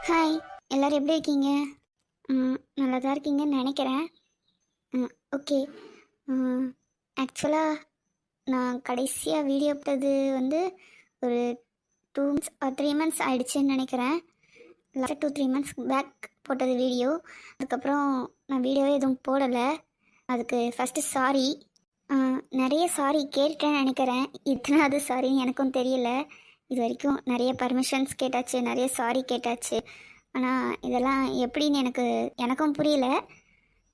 Hi, எல்லோரும் எப்படி இருக்கீங்க? நல்லா தான் இருக்கீங்கன்னு நினைக்கிறேன். ஓகே. ஆக்சுவலாக நான் கடைசியாக வீடியோ போட்டது வந்து ஒரு 2 மந்த்ஸ் 3 மந்த்ஸ் ஆயிடுச்சுன்னு நினைக்கிறேன். லாஸ்ட் 2-3 மந்த்ஸ் பேக் போட்டது வீடியோ. அதுக்கப்புறம் நான் வீடியோவே எதுவும் போடலை. அதுக்கு ஃபஸ்ட்டு சாரி. நிறைய சாரி கேட்டேன்னு நினைக்கிறேன். இத்தனாவது சாரின்னு எனக்கும் தெரியல. இது வரைக்கும் நிறைய பர்மிஷன்ஸ் கேட்டாச்சு, நிறைய சாரி கேட்டாச்சு. ஆனால் இதெல்லாம் எப்படின்னு எனக்கும் புரியல.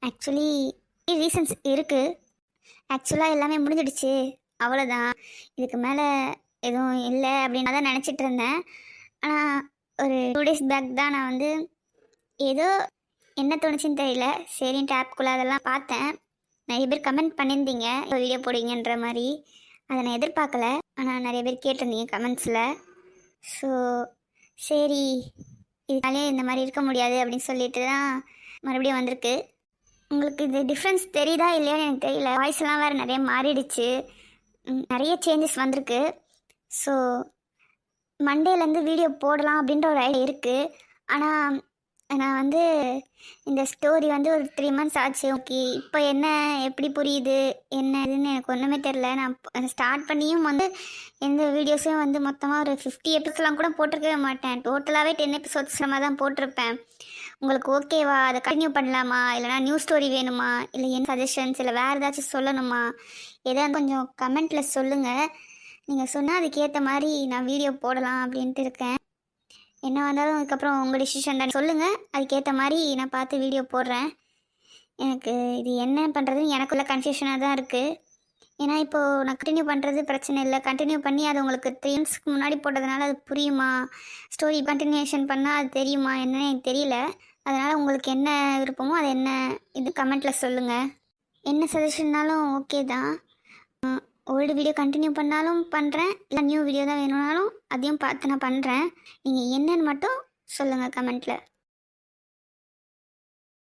ஆக்சுவலி ரீசன்ஸ் இருக்குது. ஆக்சுவலாக எல்லாமே முடிஞ்சிடுச்சு, அவ்வளோதான். இதுக்கு மேலே எதுவும் இல்லை அப்படின்னு தான் நினச்சிட்டு இருந்தேன். ஆனால் ஒரு 2 டேஸ் பேக் தான் நான் வந்து ஏதோ என்ன தோணுச்சுன்னு தெரியல, சரின்ட்டு ஆப்குள்ளே அதெல்லாம் பார்த்தேன். நிறைய பேர் கமெண்ட் பண்ணியிருந்தீங்க வீடியோ போடுவீங்கன்ற மாதிரி. அதை நான் எதிர்பார்க்கல, ஆனால் நிறைய பேர் கேட்டிருந்தீங்க கமெண்ட்ஸில். ஸோ சரி, இதனாலே இந்த மாதிரி இருக்க முடியாது அப்படின்னு சொல்லிட்டு தான் மறுபடியும் வந்திருக்கு. உங்களுக்கு இது டிஃப்ரென்ஸ் தெரியுதா இல்லையான்னு எனக்கு தெரியல. வாய்ஸ்லாம் வேறு நிறைய மாறிடுச்சு, நிறைய சேஞ்சஸ் வந்திருக்கு. ஸோ மண்டேலேருந்து வீடியோ போடலாம் அப்படின்ற ஒரு ஐடியா இருக்குது. ஆனால் நான் வந்து இந்த ஸ்டோரி வந்து ஒரு 3 மந்த்ஸ் ஆச்சு. ஓகே, இப்போ என்ன எப்படி புரியுது என்ன இதுன்னு எனக்கு ஒன்றுமே தெரில. நான் ஸ்டார்ட் பண்ணியும் வந்து எந்த வீடியோஸையும் வந்து மொத்தமாக ஒரு 50 எபிசோட்லாம் கூட போட்டிருக்கவே மாட்டேன். டோட்டலாகவே 10 எபிசோட்ஸ் நம்ம தான் போட்டிருப்பேன். உங்களுக்கு ஓகேவா, அதை கண்டினியூ பண்ணலாமா, இல்லைனா நியூ ஸ்டோரி வேணுமா, இல்லை என்ன சஜஷன்ஸ், இல்லை வேறு ஏதாச்சும் சொல்லணுமா, எதாவது கொஞ்சம் கமெண்ட்டில் சொல்லுங்கள். நீங்கள் சொன்னால் அதுக்கேற்ற மாதிரி நான் வீடியோ போடலாம் அப்படின்ட்டு இருக்கேன். என்ன வந்தாலும் அதுக்கப்புறம் உங்கள் டிசிஷன் தான், சொல்லுங்கள். அதுக்கேற்ற மாதிரி நான் பார்த்து வீடியோ போடுறேன். எனக்கு இது என்ன பண்ணுறதுன்னு எனக்குள்ள கன்ஃபியூஷனாக தான் இருக்குது. ஏன்னா இப்போது நான் கண்டினியூ பண்ணுறது பிரச்சனை இல்லை. கண்டினியூ பண்ணி அது உங்களுக்கு 3 மந்த்ஸ்க்கு முன்னாடி போட்டதுனால அது புரியுமா, ஸ்டோரி கண்டினியூஷன் பண்ணால் அது தெரியுமா என்னன்னு எனக்கு தெரியல. அதனால் உங்களுக்கு என்ன விருப்பமோ அது என்ன இது கமெண்ட்டில் சொல்லுங்கள். என்ன சஜஷன்னாலும் ஓகே தான். ஓல்டு வீடியோ கண்டினியூ பண்ணாலும் பண்ணுறேன், இல்லை நியூ வீடியோ தான் வேணும்னாலும் அதையும் பார்த்து நான் பண்ணுறேன். நீங்கள் என்னன்னு மட்டும் சொல்லுங்கள் கமெண்ட்டில்.